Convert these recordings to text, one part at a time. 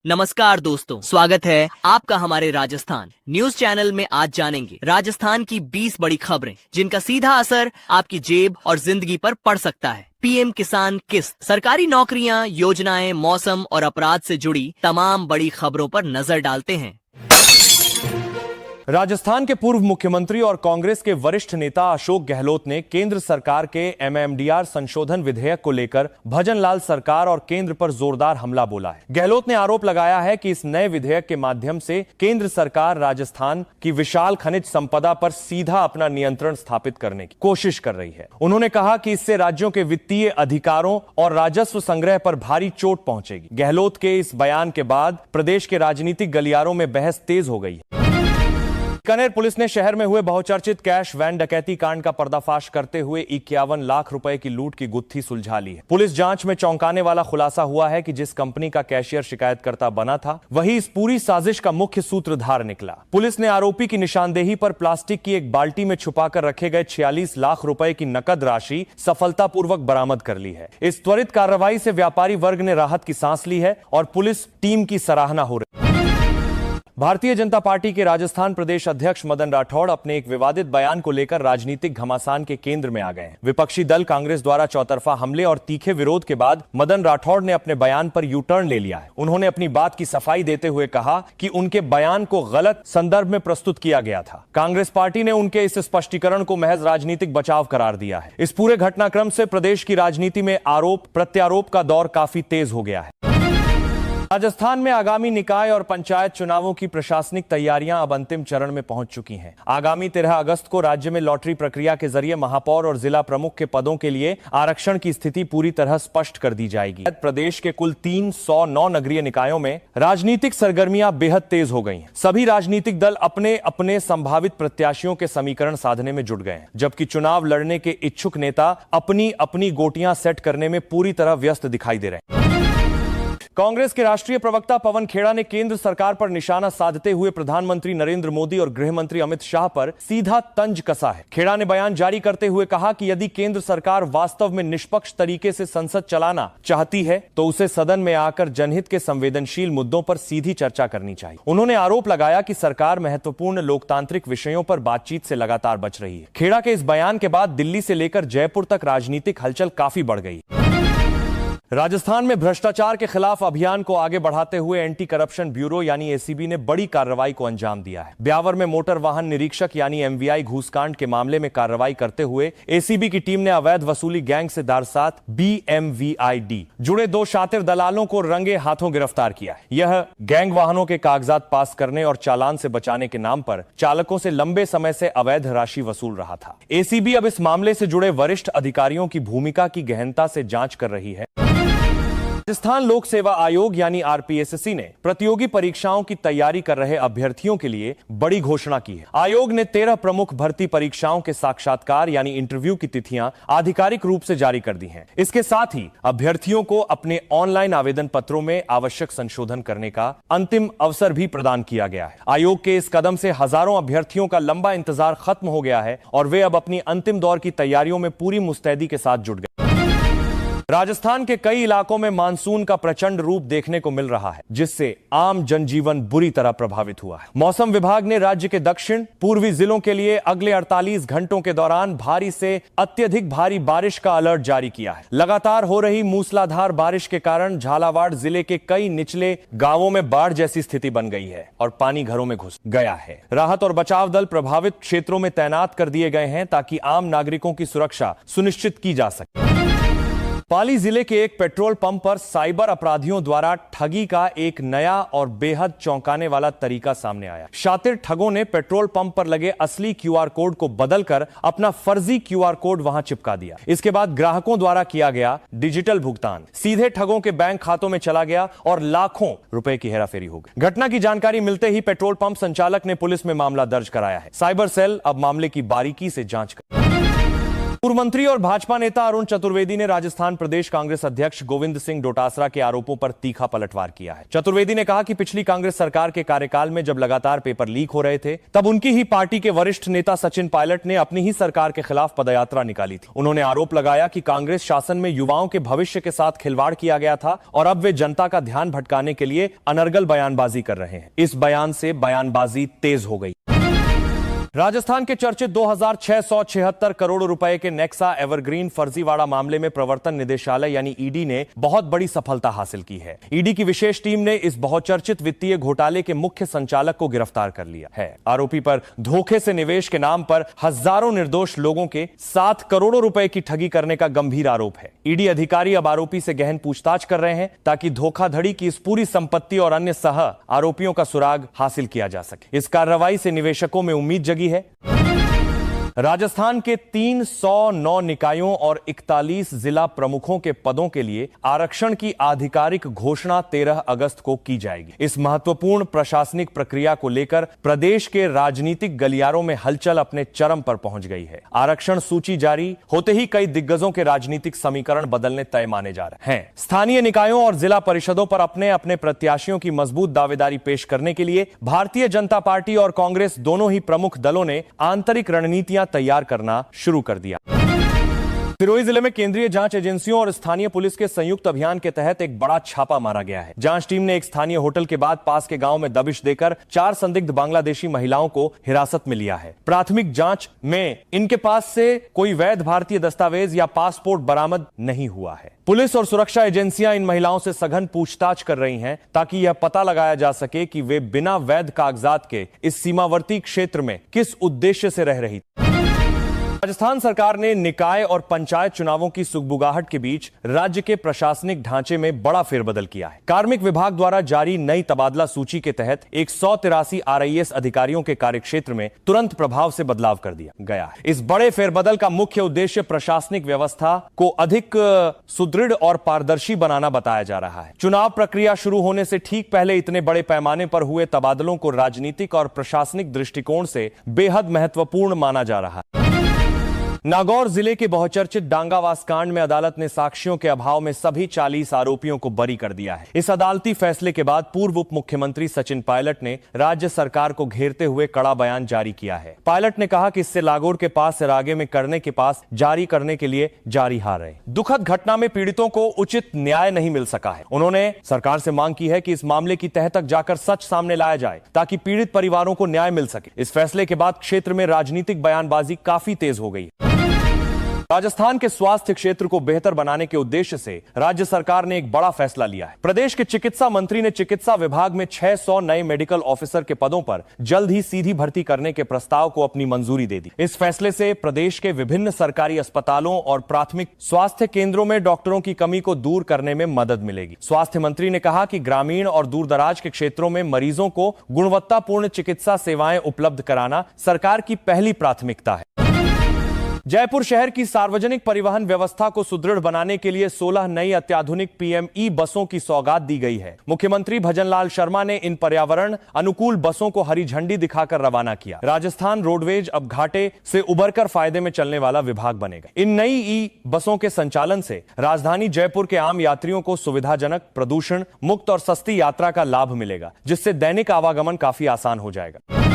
नमस्कार दोस्तों, स्वागत है आपका हमारे राजस्थान न्यूज चैनल में। आज जानेंगे राजस्थान की 20 बड़ी खबरें जिनका सीधा असर आपकी जेब और जिंदगी पर पड़ सकता है। पीएम किसान किस्त, सरकारी नौकरियां, योजनाएं, मौसम और अपराध से जुड़ी तमाम बड़ी खबरों पर नजर डालते हैं। राजस्थान के पूर्व मुख्यमंत्री और कांग्रेस के वरिष्ठ नेता अशोक गहलोत ने केंद्र सरकार के एमएमडीआर संशोधन विधेयक को लेकर भजनलाल सरकार और केंद्र पर जोरदार हमला बोला है। गहलोत ने आरोप लगाया है कि इस नए विधेयक के माध्यम से केंद्र सरकार राजस्थान की विशाल खनिज संपदा पर सीधा अपना नियंत्रण स्थापित करने की कोशिश कर रही है। उन्होंने कहा कि इससे राज्यों के वित्तीय अधिकारों और राजस्व संग्रह पर भारी चोट पहुंचेगी। गहलोत के इस बयान के बाद प्रदेश के राजनीतिक गलियारों में बहस तेज हो गई है। बीकानेर पुलिस ने शहर में हुए बहुचर्चित कैश वैन डकैती कांड का पर्दाफाश करते हुए 51 लाख रुपए की लूट की गुत्थी सुलझा ली है। पुलिस जांच में चौंकाने वाला खुलासा हुआ है कि जिस कंपनी का कैशियर शिकायतकर्ता बना था, वही इस पूरी साजिश का मुख्य सूत्रधार निकला। पुलिस ने आरोपी की निशानदेही पर प्लास्टिक की एक बाल्टी में छुपाकर रखे गए 46 लाख रुपए की नकद राशि सफलतापूर्वक बरामद कर ली है। इस त्वरित कार्रवाई से व्यापारी वर्ग ने राहत की सांस ली है और पुलिस टीम की सराहना हो रही है। भारतीय जनता पार्टी के राजस्थान प्रदेश अध्यक्ष मदन राठौड़ अपने एक विवादित बयान को लेकर राजनीतिक घमासान के केंद्र में आ गए हैं। विपक्षी दल कांग्रेस द्वारा चौतरफा हमले और तीखे विरोध के बाद मदन राठौड़ ने अपने बयान पर यू टर्न ले लिया है। उन्होंने अपनी बात की सफाई देते हुए कहा कि उनके बयान को गलत संदर्भ में प्रस्तुत किया गया था। कांग्रेस पार्टी ने उनके इस स्पष्टीकरण को महज राजनीतिक बचाव करार दिया है। इस पूरे घटनाक्रम से प्रदेश की राजनीति में आरोप प्रत्यारोप का दौर काफी तेज हो गया है। राजस्थान में आगामी निकाय और पंचायत चुनावों की प्रशासनिक तैयारियां अब अंतिम चरण में पहुंच चुकी हैं। आगामी 13 अगस्त को राज्य में लॉटरी प्रक्रिया के जरिए महापौर और जिला प्रमुख के पदों के लिए आरक्षण की स्थिति पूरी तरह स्पष्ट कर दी जाएगी। प्रदेश के कुल 309 नगरीय निकायों में राजनीतिक सरगर्मियां बेहद तेज हो गई हैं। सभी राजनीतिक दल अपने अपने संभावित प्रत्याशियों के समीकरण साधने में जुट गए हैं, जबकि चुनाव लड़ने के इच्छुक नेता अपनी अपनी गोटियां सेट करने में पूरी तरह व्यस्त दिखाई दे रहे हैं। कांग्रेस के राष्ट्रीय प्रवक्ता पवन खेड़ा ने केंद्र सरकार पर निशाना साधते हुए प्रधानमंत्री नरेंद्र मोदी और गृह मंत्री अमित शाह पर सीधा तंज कसा है। खेड़ा ने बयान जारी करते हुए कहा कि यदि केंद्र सरकार वास्तव में निष्पक्ष तरीके से संसद चलाना चाहती है तो उसे सदन में आकर जनहित के संवेदनशील मुद्दों पर सीधी चर्चा करनी चाहिए। उन्होंने आरोप लगाया कि सरकार महत्वपूर्ण लोकतांत्रिक विषयों पर बातचीत से लगातार बच रही है। खेड़ा के इस बयान के बाद दिल्ली से लेकर जयपुर तक राजनीतिक हलचल काफी बढ़ गई। राजस्थान में भ्रष्टाचार के खिलाफ अभियान को आगे बढ़ाते हुए एंटी करप्शन ब्यूरो यानी एसीबी ने बड़ी कार्रवाई को अंजाम दिया है। ब्यावर में मोटर वाहन निरीक्षक यानी एमवीआई घूसकांड के मामले में कार्रवाई करते हुए एसीबी की टीम ने अवैध वसूली गैंग से दारसात बीएमवीआईडी जुड़े 2 शातिर दलालों को रंगे हाथों गिरफ्तार किया है। यह गैंग वाहनों के कागजात पास करने और चालान से बचाने के नाम पर चालकों से लंबे समय से अवैध राशि वसूल रहा था। एसीबी अब इस मामले से जुड़े वरिष्ठ अधिकारियों की भूमिका की गहनता से जांच कर रही है। राजस्थान लोक सेवा आयोग यानी आरपीएससी ने प्रतियोगी परीक्षाओं की तैयारी कर रहे अभ्यर्थियों के लिए बड़ी घोषणा की है। आयोग ने 13 प्रमुख भर्ती परीक्षाओं के साक्षात्कार यानी इंटरव्यू की तिथियां आधिकारिक रूप से जारी कर दी हैं। इसके साथ ही अभ्यर्थियों को अपने ऑनलाइन आवेदन पत्रों में आवश्यक संशोधन करने का अंतिम अवसर भी प्रदान किया गया है। आयोग के इस कदम से हजारों अभ्यर्थियों का लंबा इंतजार खत्म हो गया है और वे अब अपनी अंतिम दौर की तैयारियों में पूरी मुस्तैदी के साथ जुट गए। राजस्थान के कई इलाकों में मानसून का प्रचंड रूप देखने को मिल रहा है, जिससे आम जनजीवन बुरी तरह प्रभावित हुआ है। मौसम विभाग ने राज्य के दक्षिण पूर्वी जिलों के लिए अगले 48 घंटों के दौरान भारी से अत्यधिक भारी बारिश का अलर्ट जारी किया है। लगातार हो रही मूसलाधार बारिश के कारण झालावाड़ जिले के कई निचले गांवों में बाढ़ जैसी स्थिति बन गई है और पानी घरों में घुस गया है। राहत और बचाव दल प्रभावित क्षेत्रों में तैनात कर दिए गए हैं ताकि आम नागरिकों की सुरक्षा सुनिश्चित की जा सके। पाली जिले के एक पेट्रोल पंप पर साइबर अपराधियों द्वारा ठगी का एक नया और बेहद चौंकाने वाला तरीका सामने आया। शातिर ठगों ने पेट्रोल पंप पर लगे असली क्यूआर कोड को बदलकर अपना फर्जी क्यूआर कोड वहां चिपका दिया। इसके बाद ग्राहकों द्वारा किया गया डिजिटल भुगतान सीधे ठगों के बैंक खातों में चला गया और लाखों रुपए की हेराफेरी हो गई। घटना की जानकारी मिलते ही पेट्रोल पंप संचालक ने पुलिस में मामला दर्ज कराया है। साइबर सेल अब मामले की बारीकी से जांच कर पूर्व मंत्री और भाजपा नेता अरुण चतुर्वेदी ने राजस्थान प्रदेश कांग्रेस अध्यक्ष गोविंद सिंह डोटासरा के आरोपों पर तीखा पलटवार किया है। चतुर्वेदी ने कहा कि पिछली कांग्रेस सरकार के कार्यकाल में जब लगातार पेपर लीक हो रहे थे, तब उनकी ही पार्टी के वरिष्ठ नेता सचिन पायलट ने अपनी ही सरकार के खिलाफ पदयात्रा निकाली थी। उन्होंने आरोप लगाया कि कांग्रेस शासन में युवाओं के भविष्य के साथ खिलवाड़ किया गया था और अब वे जनता का ध्यान भटकाने के लिए अनर्गल बयानबाजी कर रहे हैं। इस बयान से बयानबाजी तेज हो गई। राजस्थान के चर्चित 2676 करोड़ रुपए के नेक्सा एवरग्रीन फर्जीवाड़ा मामले में प्रवर्तन निदेशालय यानी ईडी ने बहुत बड़ी सफलता हासिल की है। ईडी की विशेष टीम ने इस बहुचर्चित वित्तीय घोटाले के मुख्य संचालक को गिरफ्तार कर लिया है। आरोपी पर धोखे से निवेश के नाम पर हजारों निर्दोष लोगों के 7 करोड़ रुपए की ठगी करने का गंभीर आरोप है। ईडी अधिकारी अब आरोपी से गहन पूछताछ कर रहे हैं ताकि धोखाधड़ी की इस पूरी संपत्ति और अन्य सह आरोपियों का सुराग हासिल किया जा सके। इस कार्रवाई से निवेशकों में उम्मीद जगी है। राजस्थान के 309 निकायों और 41 जिला प्रमुखों के पदों के लिए आरक्षण की आधिकारिक घोषणा 13 अगस्त को की जाएगी। इस महत्वपूर्ण प्रशासनिक प्रक्रिया को लेकर प्रदेश के राजनीतिक गलियारों में हलचल अपने चरम पर पहुंच गई है। आरक्षण सूची जारी होते ही कई दिग्गजों के राजनीतिक समीकरण बदलने तय माने जा रहे हैं। स्थानीय निकायों और जिला परिषदों पर अपने अपने प्रत्याशियों की मजबूत दावेदारी पेश करने के लिए भारतीय जनता पार्टी और कांग्रेस दोनों ही प्रमुख दलों ने आंतरिक रणनीतियां तैयार करना शुरू कर दिया। सिरोही जिले में केंद्रीय जांच एजेंसियों और स्थानीय पुलिस के संयुक्त अभियान के तहत एक बड़ा छापा मारा गया है। जांच टीम ने एक स्थानीय होटल के बाद पास के गांव में दबिश देकर 4 संदिग्ध बांग्लादेशी महिलाओं को हिरासत में लिया है। प्राथमिक जांच में इनके पास से कोई वैध भारतीय दस्तावेज या पासपोर्ट बरामद नहीं हुआ है। पुलिस और सुरक्षा एजेंसियां इन महिलाओं से सघन पूछताछ कर रही हैं ताकि यह पता लगाया जा सके कि वे बिना वैध कागजात के इस सीमावर्ती क्षेत्र में किस उद्देश्य से रह रही। राजस्थान सरकार ने निकाय और पंचायत चुनावों की सुगबुगाहट के बीच राज्य के प्रशासनिक ढांचे में बड़ा फेरबदल किया है। कार्मिक विभाग द्वारा जारी नई तबादला सूची के तहत 183 आरआईएस अधिकारियों के कार्यक्षेत्र में तुरंत प्रभाव से बदलाव कर दिया गया है। इस बड़े फेरबदल का मुख्य उद्देश्य प्रशासनिक व्यवस्था को अधिक सुदृढ़ और पारदर्शी बनाना बताया जा रहा है। चुनाव प्रक्रिया शुरू होने से ठीक पहले इतने बड़े पैमाने पर हुए तबादलों को राजनीतिक और प्रशासनिक दृष्टिकोण से बेहद महत्वपूर्ण माना जा रहा है। नागौर जिले के बहुचर्चित डांगावास कांड में अदालत ने साक्ष्यों के अभाव में सभी 40 आरोपियों को बरी कर दिया है। इस अदालती फैसले के बाद पूर्व उप मुख्यमंत्री सचिन पायलट ने राज्य सरकार को घेरते हुए कड़ा बयान जारी किया है। पायलट ने कहा कि इससे लागोर के पास से रागे में करने के पास जारी करने के लिए जारी हार रहे। दुखद घटना में पीड़ितों को उचित न्याय नहीं मिल सका है। उन्होंने सरकार से मांग की है कि इस मामले की तह तक जाकर सच सामने लाया जाए ताकि पीड़ित परिवारों को न्याय मिल सके। इस फैसले के बाद क्षेत्र में राजनीतिक बयानबाजी काफी तेज हो गई। राजस्थान के स्वास्थ्य क्षेत्र को बेहतर बनाने के उद्देश्य से राज्य सरकार ने एक बड़ा फैसला लिया है। प्रदेश के चिकित्सा मंत्री ने चिकित्सा विभाग में 600 नए मेडिकल ऑफिसर के पदों पर जल्द ही सीधी भर्ती करने के प्रस्ताव को अपनी मंजूरी दे दी। इस फैसले से प्रदेश के विभिन्न सरकारी अस्पतालों और प्राथमिक स्वास्थ्य केंद्रों में डॉक्टरों की कमी को दूर करने में मदद मिलेगी। स्वास्थ्य मंत्री ने कहा कि ग्रामीण और दूरदराज के क्षेत्रों में मरीजों को गुणवत्तापूर्ण चिकित्सा सेवाएं उपलब्ध कराना सरकार की पहली प्राथमिकता है। जयपुर शहर की सार्वजनिक परिवहन व्यवस्था को सुदृढ़ बनाने के लिए 16 नई अत्याधुनिक पीएमई बसों की सौगात दी गई है। मुख्यमंत्री भजनलाल शर्मा ने इन पर्यावरण अनुकूल बसों को हरी झंडी दिखाकर रवाना किया। राजस्थान रोडवेज अब घाटे से उबरकर फायदे में चलने वाला विभाग बनेगा। इन नई ई बसों के संचालन से राजधानी जयपुर के आम यात्रियों को सुविधाजनक, प्रदूषण मुक्त और सस्ती यात्रा का लाभ मिलेगा, जिससे दैनिक आवागमन काफी आसान हो जाएगा।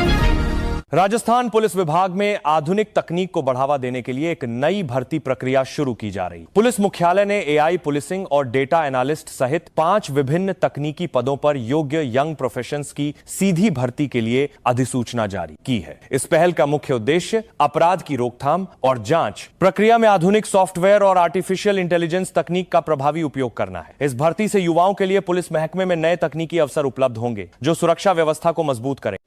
राजस्थान पुलिस विभाग में आधुनिक तकनीक को बढ़ावा देने के लिए एक नई भर्ती प्रक्रिया शुरू की जा रही। पुलिस मुख्यालय ने एआई पुलिसिंग और डेटा एनालिस्ट सहित 5 विभिन्न तकनीकी पदों पर योग्य यंग प्रोफेशंस की सीधी भर्ती के लिए अधिसूचना जारी की है। इस पहल का मुख्य उद्देश्य अपराध की रोकथाम और जांच प्रक्रिया में आधुनिक सॉफ्टवेयर और आर्टिफिशियल इंटेलिजेंस तकनीक का प्रभावी उपयोग करना है। इस भर्ती से युवाओं के लिए पुलिस महकमे में नए तकनीकी अवसर उपलब्ध होंगे जो सुरक्षा व्यवस्था को मजबूत करें।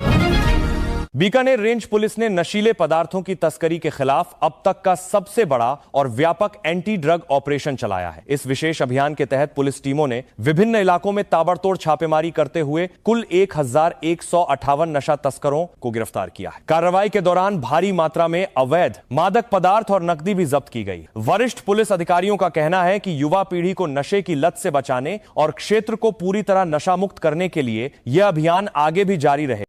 बीकानेर रेंज पुलिस ने नशीले पदार्थों की तस्करी के खिलाफ अब तक का सबसे बड़ा और व्यापक एंटी ड्रग ऑपरेशन चलाया है। इस विशेष अभियान के तहत पुलिस टीमों ने विभिन्न इलाकों में ताबड़तोड़ छापेमारी करते हुए कुल 1158 नशा तस्करों को गिरफ्तार किया है। कार्रवाई के दौरान भारी मात्रा में अवैध मादक पदार्थ और नकदी भी जब्त की गई। वरिष्ठ पुलिस अधिकारियों का कहना है कि युवा पीढ़ी को नशे की लत से बचाने और क्षेत्र को पूरी तरह नशा मुक्त करने के लिए यह अभियान आगे भी जारी रहे।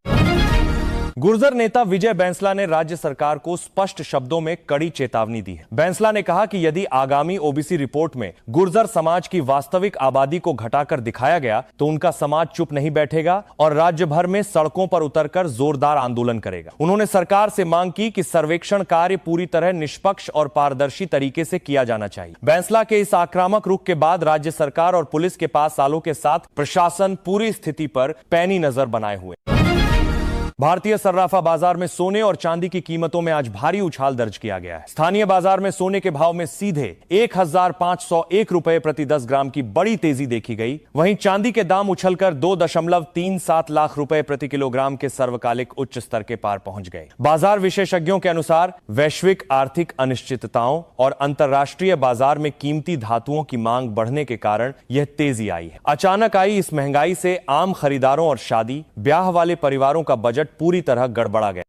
गुर्जर नेता विजय बैंसला ने राज्य सरकार को स्पष्ट शब्दों में कड़ी चेतावनी दी है। बैंसला ने कहा कि यदि आगामी ओबीसी रिपोर्ट में गुर्जर समाज की वास्तविक आबादी को घटाकर दिखाया गया तो उनका समाज चुप नहीं बैठेगा और राज्य भर में सड़कों पर उतरकर जोरदार आंदोलन करेगा। उन्होंने सरकार से मांग की कि सर्वेक्षण कार्य पूरी तरह निष्पक्ष और पारदर्शी तरीके से किया जाना चाहिए। बैंसला के इस आक्रामक रुख के बाद राज्य सरकार और पुलिस के पास सालों के साथ प्रशासन पूरी स्थिति पर पैनी नजर बनाए हुए। भारतीय सर्राफा बाजार में सोने और चांदी की कीमतों में आज भारी उछाल दर्ज किया गया है। स्थानीय बाजार में सोने के भाव में सीधे 1501 रुपए प्रति 10 ग्राम की बड़ी तेजी देखी गई। वहीं चांदी के दाम उछलकर 2.37 लाख रुपए प्रति किलोग्राम के सर्वकालिक उच्च स्तर के पार पहुंच गए। बाजार विशेषज्ञों के अनुसार वैश्विक आर्थिक अनिश्चितताओं और अंतर्राष्ट्रीय बाजार में कीमती धातुओं की मांग बढ़ने के कारण यह तेजी आई है। अचानक आई इस महंगाई से आम खरीदारों और शादी ब्याह वाले परिवारों का बजट पूरी तरह गड़बड़ा गया।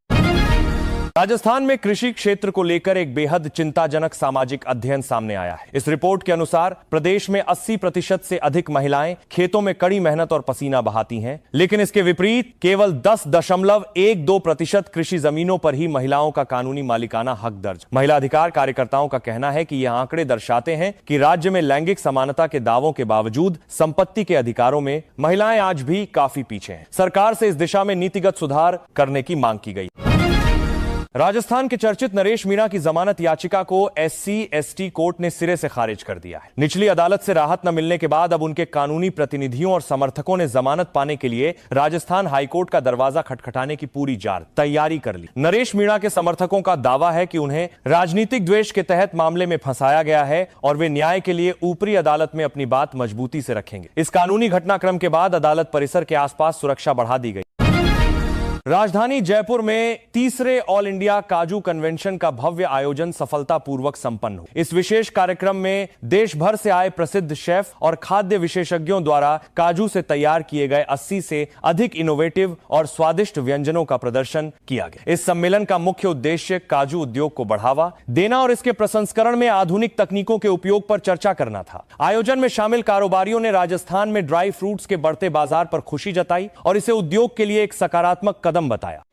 राजस्थान में कृषि क्षेत्र को लेकर एक बेहद चिंताजनक सामाजिक अध्ययन सामने आया है। इस रिपोर्ट के अनुसार प्रदेश में 80% से अधिक महिलाएं खेतों में कड़ी मेहनत और पसीना बहाती हैं, लेकिन इसके विपरीत केवल 10.12% कृषि जमीनों पर ही महिलाओं का कानूनी मालिकाना हक दर्ज। महिला अधिकार कार्यकर्ताओं का कहना है कि यह आंकड़े दर्शाते हैं कि राज्य में लैंगिक समानता के दावों के बावजूद संपत्ति के अधिकारों में महिलाएं आज भी काफी पीछे हैं। सरकार से इस दिशा में नीतिगत सुधार करने की मांग की गई। राजस्थान के चर्चित नरेश मीणा की जमानत याचिका को SC/ST कोर्ट ने सिरे से खारिज कर दिया है। निचली अदालत से राहत न मिलने के बाद अब उनके कानूनी प्रतिनिधियों और समर्थकों ने जमानत पाने के लिए राजस्थान हाईकोर्ट का दरवाजा खटखटाने की पूरी तैयारी कर ली। नरेश मीणा के समर्थकों का दावा है कि उन्हें राजनीतिक द्वेष के तहत मामले में फंसाया गया है और वे न्याय के लिए ऊपरी अदालत में अपनी बात मजबूती से रखेंगे। इस कानूनी घटनाक्रम के बाद अदालत परिसर के आसपास सुरक्षा बढ़ा दी गई। राजधानी जयपुर में तीसरे ऑल इंडिया काजू कन्वेंशन का भव्य आयोजन सफलतापूर्वक संपन्न हुआ। इस विशेष कार्यक्रम में देश भर से आए प्रसिद्ध शेफ और खाद्य विशेषज्ञों द्वारा काजू से तैयार किए गए 80 से अधिक इनोवेटिव और स्वादिष्ट व्यंजनों का प्रदर्शन किया गया। इस सम्मेलन का मुख्य उद्देश्य काजू उद्योग को बढ़ावा देना और इसके प्रसंस्करण में आधुनिक तकनीकों के उपयोग पर चर्चा करना था। आयोजन में शामिल कारोबारियों ने राजस्थान में ड्राई फ्रूट्स के बढ़ते बाजार पर खुशी जताई और इसे उद्योग के लिए एक सकारात्मक कदम बताया।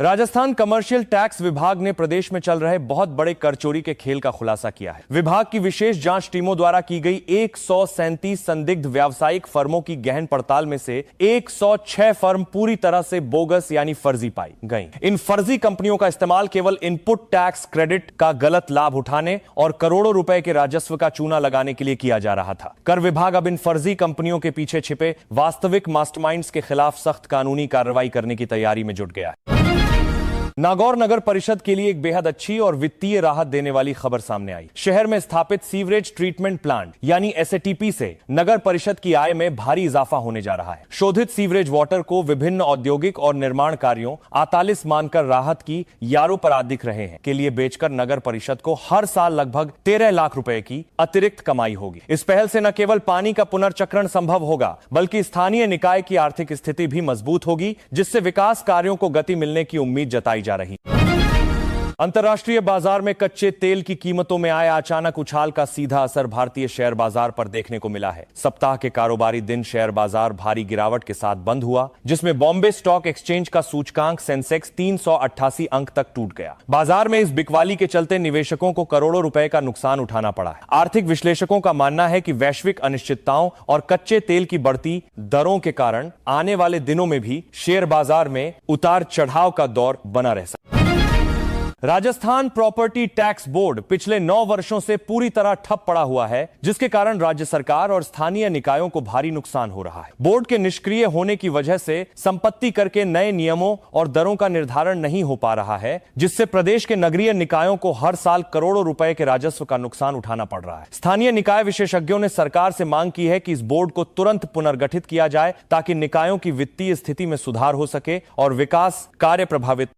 राजस्थान कमर्शियल टैक्स विभाग ने प्रदेश में चल रहे बहुत बड़े कर चोरी के खेल का खुलासा किया है। विभाग की विशेष जांच टीमों द्वारा की गई 137 संदिग्ध व्यावसायिक फर्मों की गहन पड़ताल में से 106 फर्म पूरी तरह से बोगस यानी फर्जी पाई गई। इन फर्जी कंपनियों का इस्तेमाल केवल इनपुट टैक्स क्रेडिट का गलत लाभ उठाने और करोड़ों रुपए के राजस्व का चूना लगाने के लिए किया जा रहा था। कर विभाग अब इन फर्जी कंपनियों के पीछे छिपे वास्तविक मास्टरमाइंड्स के खिलाफ सख्त कानूनी कार्रवाई करने की तैयारी में जुट गया है। नागौर नगर परिषद के लिए एक बेहद अच्छी और वित्तीय राहत देने वाली खबर सामने आई। शहर में स्थापित सीवरेज ट्रीटमेंट प्लांट यानी SATP से नगर परिषद की आय में भारी इजाफा होने जा रहा है। शोधित सीवरेज वाटर को विभिन्न औद्योगिक और निर्माण कार्यों 48 मानकर राहत की यारों पर दिख रहे हैं के लिए बेचकर नगर परिषद को हर साल लगभग 13 लाख रुपए की अतिरिक्त कमाई होगी। इस पहल से न केवल पानी का पुनर्चक्रण संभव होगा बल्कि स्थानीय निकाय की आर्थिक स्थिति भी मजबूत होगी, जिससे विकास कार्यों को गति मिलने की उम्मीद जताई जा रही। अंतर्राष्ट्रीय बाजार में कच्चे तेल की कीमतों में आए अचानक उछाल का सीधा असर भारतीय शेयर बाजार पर देखने को मिला है। सप्ताह के कारोबारी दिन शेयर बाजार भारी गिरावट के साथ बंद हुआ, जिसमें बॉम्बे स्टॉक एक्सचेंज का सूचकांक सेंसेक्स 388 अंक तक टूट गया। बाजार में इस बिकवाली के चलते निवेशकों को करोड़ों रुपए का नुकसान उठाना पड़ा है। आर्थिक विश्लेषकों का मानना है कि वैश्विक अनिश्चितताओं और कच्चे तेल की बढ़ती दरों के कारण आने वाले दिनों में भी शेयर बाजार में उतार चढ़ाव का दौर बना रह सकता है। राजस्थान प्रॉपर्टी टैक्स बोर्ड पिछले 9 वर्षों से पूरी तरह ठप पड़ा हुआ है, जिसके कारण राज्य सरकार और स्थानीय निकायों को भारी नुकसान हो रहा है। बोर्ड के निष्क्रिय होने की वजह से संपत्ति कर के नए नियमों और दरों का निर्धारण नहीं हो पा रहा है, जिससे प्रदेश के नगरीय निकायों को हर साल करोड़ों रुपए के राजस्व का नुकसान उठाना पड़ रहा है। स्थानीय निकाय विशेषज्ञों ने सरकार से मांग की है कि इस बोर्ड को तुरंत पुनर्गठित किया जाए ताकि निकायों की वित्तीय स्थिति में सुधार हो सके और विकास कार्य प्रभावित।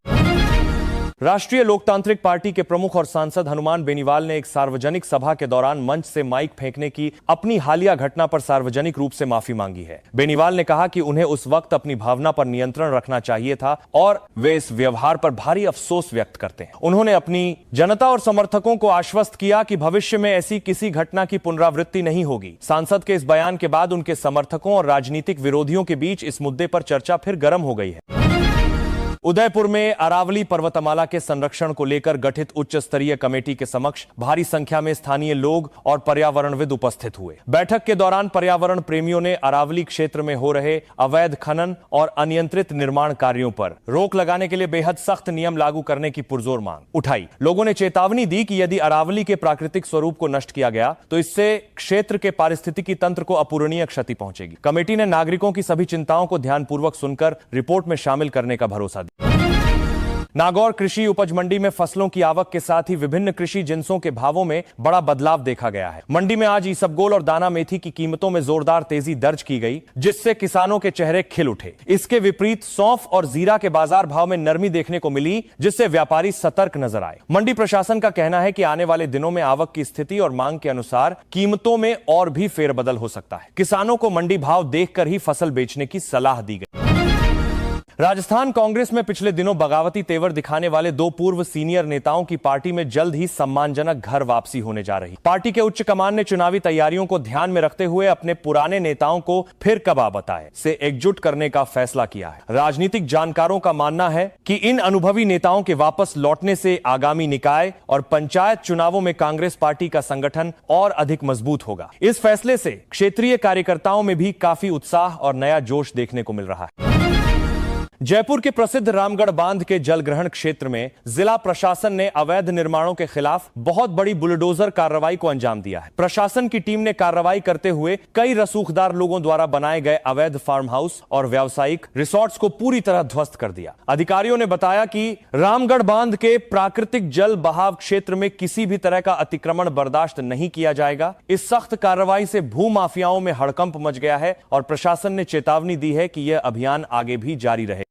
राष्ट्रीय लोकतांत्रिक पार्टी के प्रमुख और सांसद हनुमान बेनीवाल ने एक सार्वजनिक सभा के दौरान मंच से माइक फेंकने की अपनी हालिया घटना पर सार्वजनिक रूप से माफी मांगी है। बेनीवाल ने कहा कि उन्हें उस वक्त अपनी भावना पर नियंत्रण रखना चाहिए था और वे इस व्यवहार पर भारी अफसोस व्यक्त करते हैं। उन्होंने अपनी जनता और समर्थकों को आश्वस्त किया कि भविष्य में ऐसी किसी घटना की पुनरावृत्ति नहीं होगी। सांसद के इस बयान के बाद उनके समर्थकों और राजनीतिक विरोधियों के बीच इस मुद्दे पर चर्चा फिर गर्म हो गई है। उदयपुर में अरावली पर्वतमाला के संरक्षण को लेकर गठित उच्च स्तरीय कमेटी के समक्ष भारी संख्या में स्थानीय लोग और पर्यावरणविद उपस्थित हुए। बैठक के दौरान पर्यावरण प्रेमियों ने अरावली क्षेत्र में हो रहे अवैध खनन और अनियंत्रित निर्माण कार्यों पर रोक लगाने के लिए बेहद सख्त नियम लागू करने की पुरजोर मांग उठाई। लोगों ने चेतावनी दी कि यदि अरावली के प्राकृतिक स्वरूप को नष्ट किया गया तो इससे क्षेत्र के पारिस्थितिकी तंत्र को अपूरणीय क्षति पहुंचेगी। कमेटी ने नागरिकों की सभी चिंताओं को ध्यानपूर्वक सुनकर रिपोर्ट में शामिल करने का भरोसा दिया। नागौर कृषि उपज मंडी में फसलों की आवक के साथ ही विभिन्न कृषि जिंसों के भावों में बड़ा बदलाव देखा गया है। मंडी में आज इसबगोल और दाना मेथी की कीमतों में जोरदार तेजी दर्ज की गई, जिससे किसानों के चेहरे खिल उठे। इसके विपरीत सौंफ और जीरा के बाजार भाव में नरमी देखने को मिली, जिससे व्यापारी सतर्क नजर आए। मंडी प्रशासन का कहना है कि आने वाले दिनों में आवक की स्थिति और मांग के अनुसार कीमतों में और भी फेरबदल हो सकता है। किसानों को मंडी भाव देखकर ही फसल बेचने की सलाह दी गई। राजस्थान कांग्रेस में पिछले दिनों बगावती तेवर दिखाने वाले दो पूर्व सीनियर नेताओं की पार्टी में जल्द ही सम्मानजनक घर वापसी होने जा रही। पार्टी के उच्च कमान ने चुनावी तैयारियों को ध्यान में रखते हुए अपने पुराने नेताओं को फिर कबा बताए से एकजुट करने का फैसला किया है। राजनीतिक जानकारों का मानना है कि इन अनुभवी नेताओं के वापस लौटने से आगामी निकाय और पंचायत चुनावों में कांग्रेस पार्टी का संगठन और अधिक मजबूत होगा। इस फैसले से क्षेत्रीय कार्यकर्ताओं में भी काफी उत्साह और नया जोश देखने को मिल रहा है। जयपुर के प्रसिद्ध रामगढ़ बांध के जलग्रहण क्षेत्र में जिला प्रशासन ने अवैध निर्माणों के खिलाफ बहुत बड़ी बुलडोजर कार्रवाई को अंजाम दिया है। प्रशासन की टीम ने कार्रवाई करते हुए कई रसूखदार लोगों द्वारा बनाए गए अवैध फार्म हाउस और व्यावसायिक रिसोर्ट्स को पूरी तरह ध्वस्त कर दिया। अधिकारियों ने बताया कि रामगढ़ बांध के प्राकृतिक जल बहाव क्षेत्र में किसी भी तरह का अतिक्रमण बर्दाश्त नहीं किया जाएगा। इस सख्त कार्रवाई से भू माफियाओं में हड़कंप मच गया है और प्रशासन ने चेतावनी दी है कि यह अभियान आगे भी जारी रहे।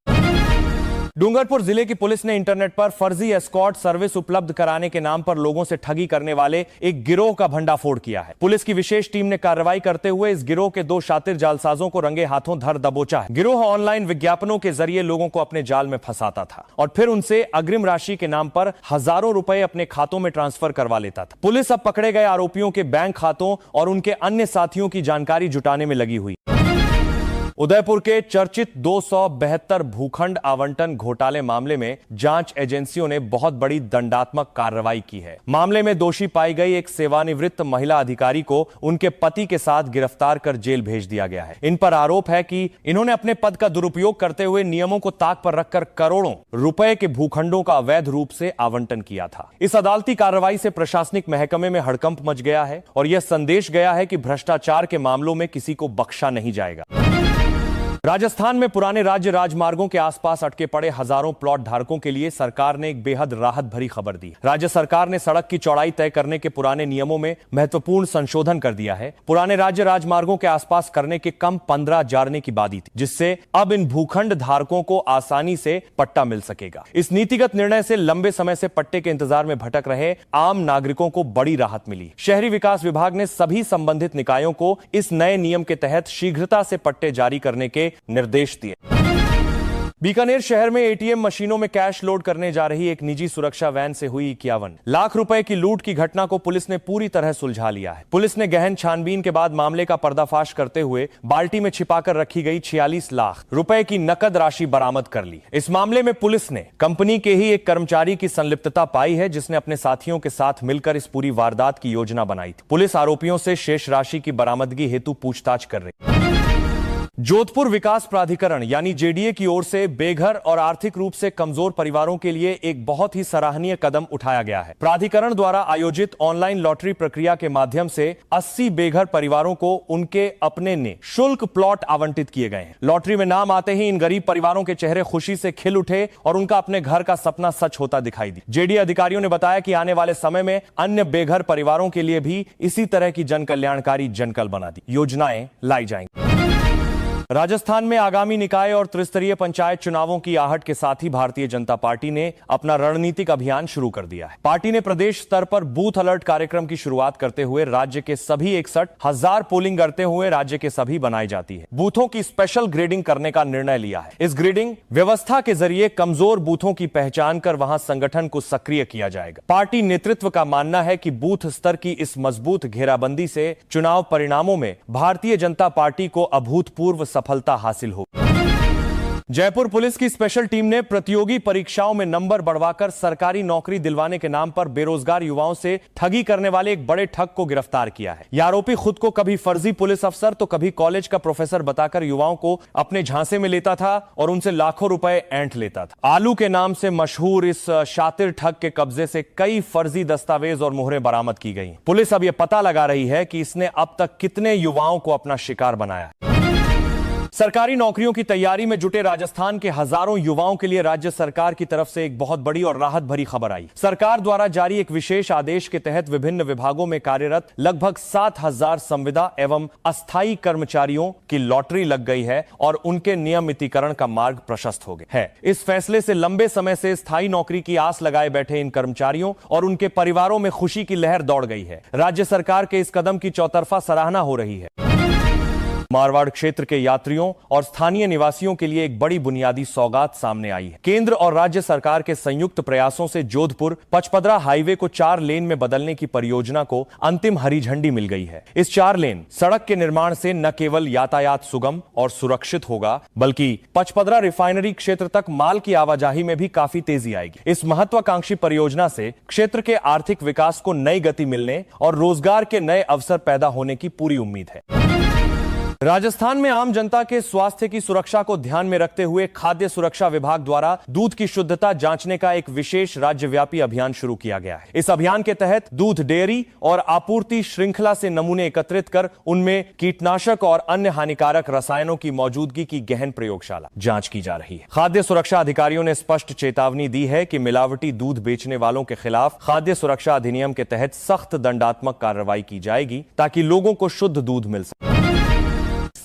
डूंगरपुर जिले की पुलिस ने इंटरनेट पर फर्जी एस्कॉर्ट सर्विस उपलब्ध कराने के नाम पर लोगों से ठगी करने वाले एक गिरोह का भंडाफोड़ किया है। पुलिस की विशेष टीम ने कार्रवाई करते हुए इस गिरोह के दो शातिर जालसाजों को रंगे हाथों धर दबोचा है। गिरोह ऑनलाइन विज्ञापनों के जरिए लोगों को अपने जाल में फंसाता था और फिर उनसे अग्रिम राशि के नाम पर हजारों रुपए अपने खातों में ट्रांसफर करवा लेता था। पुलिस अब पकड़े गए आरोपियों के बैंक खातों और उनके अन्य साथियों की जानकारी जुटाने में लगी हुई। उदयपुर के चर्चित 272 भूखंड आवंटन घोटाले मामले में जांच एजेंसियों ने बहुत बड़ी दंडात्मक कार्रवाई की है। मामले में दोषी पाई गई एक सेवानिवृत्त महिला अधिकारी को उनके पति के साथ गिरफ्तार कर जेल भेज दिया गया है। इन पर आरोप है कि इन्होंने अपने पद का दुरुपयोग करते हुए नियमों को ताक पर रखकर करोड़ों रुपए के भूखंडों का अवैध रूप से आवंटन किया था। इस अदालती कार्रवाई से प्रशासनिक महकमे में हड़कंप मच गया है और यह संदेश गया है कि भ्रष्टाचार के मामलों में किसी को बख्शा नहीं जाएगा। राजस्थान में पुराने राज्य राजमार्गों के आसपास अटके पड़े हजारों प्लॉट धारकों के लिए सरकार ने एक बेहद राहत भरी खबर दी। राज्य सरकार ने सड़क की चौड़ाई तय करने के पुराने नियमों में महत्वपूर्ण संशोधन कर दिया है। पुराने राज्य राजमार्गों के आसपास करने के कम 15 जारने की बात थी, जिससे अब इन भूखंड धारकों को आसानी से पट्टा मिल सकेगा। इस नीतिगत निर्णय से लंबे समय से पट्टे के इंतजार में भटक रहे आम नागरिकों को बड़ी राहत मिली। शहरी विकास विभाग ने सभी संबंधित निकायों को इस नए नियम के तहत शीघ्रता से पट्टे जारी करने के निर्देश दिए। बीकानेर शहर में एटीएम मशीनों में कैश लोड करने जा रही एक निजी सुरक्षा वैन से हुई 51 लाख रुपए की लूट की घटना को पुलिस ने पूरी तरह सुलझा लिया है। पुलिस ने गहन छानबीन के बाद मामले का पर्दाफाश करते हुए बाल्टी में छिपाकर रखी गई 46 लाख रुपए की नकद राशि बरामद कर ली। इस मामले में पुलिस ने कंपनी के ही एक कर्मचारी की संलिप्तता पाई है, जिसने अपने साथियों के साथ मिलकर इस पूरी वारदात की योजना बनाई थी। पुलिस आरोपियों से शेष राशि की बरामदगी हेतु पूछताछ कर रही है। जोधपुर विकास प्राधिकरण यानी जेडीए की ओर से बेघर और आर्थिक रूप से कमजोर परिवारों के लिए एक बहुत ही सराहनीय कदम उठाया गया है। प्राधिकरण द्वारा आयोजित ऑनलाइन लॉटरी प्रक्रिया के माध्यम से 80 बेघर परिवारों को उनके अपने निःशुल्क प्लॉट आवंटित किए गए हैं। लॉटरी में नाम आते ही इन गरीब परिवारों के चेहरे खुशी से खिल उठे और उनका अपने घर का सपना सच होता दिखाई दी। जेडीए अधिकारियों ने बताया कि आने वाले समय में अन्य बेघर परिवारों के लिए भी इसी तरह की जन कल्याणकारी जनकल बना दी योजनाएं लाई जाएंगी। राजस्थान में आगामी निकाय और त्रिस्तरीय पंचायत चुनावों की आहट के साथ ही भारतीय जनता पार्टी ने अपना रणनीतिक अभियान शुरू कर दिया है। पार्टी ने प्रदेश स्तर पर बूथ अलर्ट कार्यक्रम की शुरुआत करते हुए राज्य के सभी 61,000 पोलिंग करते हुए राज्य के सभी बनाई जाती है बूथों की स्पेशल ग्रेडिंग करने का निर्णय लिया है। इस ग्रेडिंग व्यवस्था के जरिए कमजोर बूथों की पहचान कर वहां संगठन को सक्रिय किया जाएगा। पार्टी नेतृत्व का मानना है कि बूथ स्तर की इस मजबूत घेराबंदी से चुनाव परिणामों में भारतीय जनता पार्टी को अभूतपूर्व सफलता हासिल हो। जयपुर पुलिस की स्पेशल टीम ने प्रतियोगी परीक्षाओं में नंबर बढ़वाकर सरकारी नौकरी दिलवाने के नाम पर बेरोजगार युवाओं से ठगी करने वाले एक बड़े ठग को गिरफ्तार किया है। यह आरोपी खुद को कभी फर्जी पुलिस अफसर तो कभी कॉलेज का प्रोफेसर बताकर युवाओं को अपने झांसे में लेता था और उनसे लाखों रुपए ऐंठ लेता था। आलू के नाम से मशहूर इस शातिर ठग के कब्जे से कई फर्जी दस्तावेज और मुहरें बरामद की गई। पुलिस अब यह पता लगा रही है कि इसने अब तक कितने युवाओं को अपना शिकार बनाया है। सरकारी नौकरियों की तैयारी में जुटे राजस्थान के हजारों युवाओं के लिए राज्य सरकार की तरफ से एक बहुत बड़ी और राहत भरी खबर आई। सरकार द्वारा जारी एक विशेष आदेश के तहत विभिन्न विभागों में कार्यरत लगभग 7,000 संविदा एवं अस्थायी कर्मचारियों की लॉटरी लग गई है और उनके नियमितीकरण का मार्ग प्रशस्त हो गया है। इस फैसले से लंबे समय से स्थायी नौकरी की आस लगाए बैठे इन कर्मचारियों और उनके परिवारों में खुशी की लहर दौड़ गई है। राज्य सरकार के इस कदम की चौतरफा सराहना हो रही है। मारवाड़ क्षेत्र के यात्रियों और स्थानीय निवासियों के लिए एक बड़ी बुनियादी सौगात सामने आई है। केंद्र और राज्य सरकार के संयुक्त प्रयासों से जोधपुर पचपदरा हाईवे को 4 लेन में बदलने की परियोजना को अंतिम हरी झंडी मिल गई है। इस 4 लेन सड़क के निर्माण से न केवल यातायात सुगम और सुरक्षित होगा, बल्कि पचपदरा रिफाइनरी क्षेत्र तक माल की आवाजाही में भी काफी तेजी आएगी। इस महत्वाकांक्षी परियोजना से क्षेत्र के आर्थिक विकास को नई गति मिलने और रोजगार के नए अवसर पैदा होने की पूरी उम्मीद है। राजस्थान में आम जनता के स्वास्थ्य की सुरक्षा को ध्यान में रखते हुए खाद्य सुरक्षा विभाग द्वारा दूध की शुद्धता जांचने का एक विशेष राज्यव्यापी अभियान शुरू किया गया है। इस अभियान के तहत दूध डेयरी और आपूर्ति श्रृंखला से नमूने एकत्रित कर उनमें कीटनाशक और अन्य हानिकारक रसायनों की मौजूदगी की गहन प्रयोगशाला जांच की जा रही है। खाद्य सुरक्षा अधिकारियों ने स्पष्ट चेतावनी दी है कि मिलावटी दूध बेचने वालों के खिलाफ खाद्य सुरक्षा अधिनियम के तहत सख्त दंडात्मक कार्रवाई की जाएगी ताकि लोगों को शुद्ध दूध मिल सके।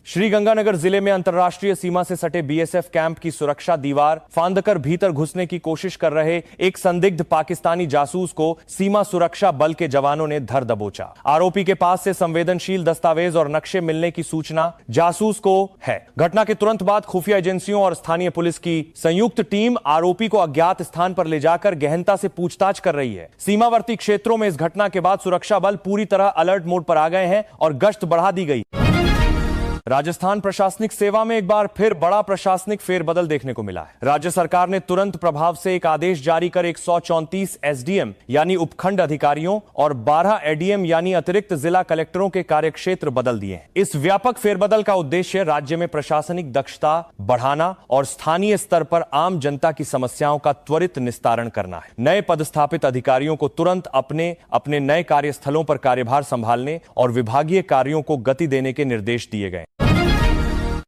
श्रीगंगानगर जिले में अंतर्राष्ट्रीय सीमा से सटे बीएसएफ कैंप की सुरक्षा दीवार फांदकर भीतर घुसने की कोशिश कर रहे एक संदिग्ध पाकिस्तानी जासूस को सीमा सुरक्षा बल के जवानों ने धर दबोचा। आरोपी के पास से संवेदनशील दस्तावेज और नक्शे मिलने की सूचना जासूस को है। घटना के तुरंत बाद खुफिया एजेंसियों और स्थानीय पुलिस की संयुक्त टीम आरोपी को अज्ञात स्थान पर ले जाकर गहनता से पूछताछ कर रही है। सीमावर्ती क्षेत्रों में इस घटना के बाद सुरक्षा बल पूरी तरह अलर्ट मोड पर आ गए हैं और गश्त बढ़ा दी गई। राजस्थान प्रशासनिक सेवा में एक बार फिर बड़ा प्रशासनिक फेरबदल देखने को मिला है। राज्य सरकार ने तुरंत प्रभाव से एक आदेश जारी कर 134 एसडीएम यानी उपखंड अधिकारियों और 12 एडीएम यानी अतिरिक्त जिला कलेक्टरों के कार्यक्षेत्र बदल दिए हैं। इस व्यापक फेरबदल का उद्देश्य राज्य में प्रशासनिक दक्षता बढ़ाना और स्थानीय स्तर पर आम जनता की समस्याओं का त्वरित निस्तारण करना है। नए पदस्थापित अधिकारियों को तुरंत अपने अपने नए कार्यस्थलों पर कार्यभार संभालने और विभागीय कार्यों को गति देने के निर्देश दिए गए।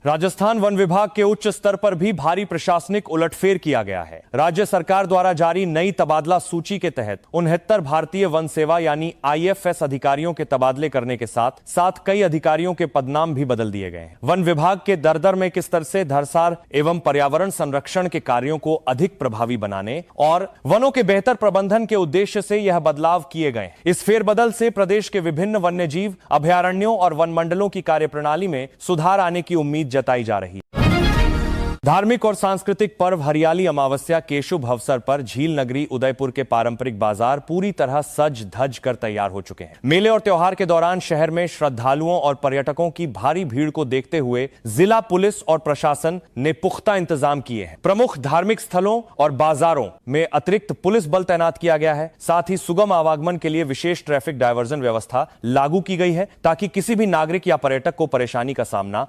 राजस्थान वन विभाग के उच्च स्तर पर भी भारी प्रशासनिक उलटफेर किया गया है। राज्य सरकार द्वारा जारी नई तबादला सूची के तहत 69 भारतीय वन सेवा यानी आईएफएस अधिकारियों के तबादले करने के साथ साथ कई अधिकारियों के पदनाम भी बदल दिए गए हैं। वन विभाग के दर में किस तरह से धरसार एवं पर्यावरण संरक्षण के कार्यों को अधिक प्रभावी बनाने और वनों के बेहतर प्रबंधन के उद्देश्य से यह बदलाव किए गए। इस फेरबदल से प्रदेश के विभिन्न वन्यजीव अभयारण्यों और वन मंडलों की कार्यप्रणाली में सुधार आने की उम्मीद जताई जा रही है। धार्मिक और सांस्कृतिक पर्व हरियाली अमावस्या के शुभ अवसर पर झील नगरी उदयपुर के पारंपरिक बाजार पूरी तरह सज धज कर तैयार हो चुके हैं। मेले और त्योहार के दौरान शहर में श्रद्धालुओं और पर्यटकों की भारी भीड़ को देखते हुए जिला पुलिस और प्रशासन ने पुख्ता इंतजाम किए हैं। प्रमुख धार्मिक स्थलों और बाजारों में अतिरिक्त पुलिस बल तैनात किया गया है। साथ ही सुगम आवागमन के लिए विशेष ट्रैफिक डायवर्जन व्यवस्था लागू की गई है ताकि किसी भी नागरिक या पर्यटक को परेशानी का सामना